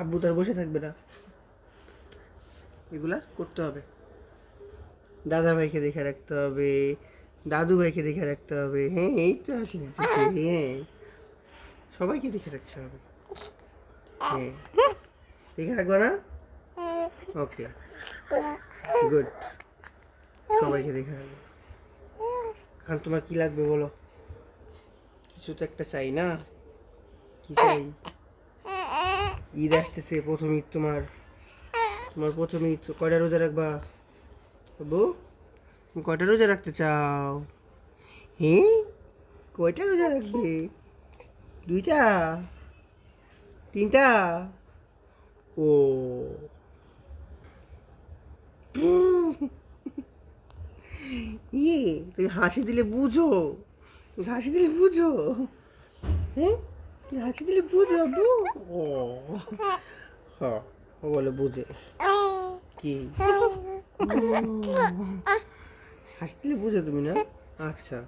আব্বু তার বসে থাকবে না, এগুলা করতে হবে। দাদা ভাইকে দেখে রাখতে হবে, দাদু ভাইকে দেখে রাখতে হবে। হ্যাঁ, এই তো হাসি দিতেছে। হ্যাঁ, সবাইকে দেখে রাখতে হবে। হ্যাঁ, দেখে রাখবো না? ওকে, গুড। সবাইকে দেখে রাখবো। এখন তোমার কি লাগবে বলো? কিছু তো একটা চাই না? কি চাই? ঈদ আসতেছে, প্রথম ঈদ তোমার। তোমার প্রথম ঈদ, কয়টা রোজা রাখবা বউ? তুমি কয়টা রোজা রাখতে চাও? হ্যাঁ, কয়টা রোজা রাখবে? 2টা? 3টা? ও ইয়ে, তুমি হাসি দিলে বুঝো, তুমি হাসি দিলে বুঝো। হ্যাঁ, তুমি হাসি দিলে বুঝো আব্বু। ও হ্যাঁ, ও বলে বুঝে কি। ও, হাসি দিলে বুঝো তুমি না? আচ্ছা।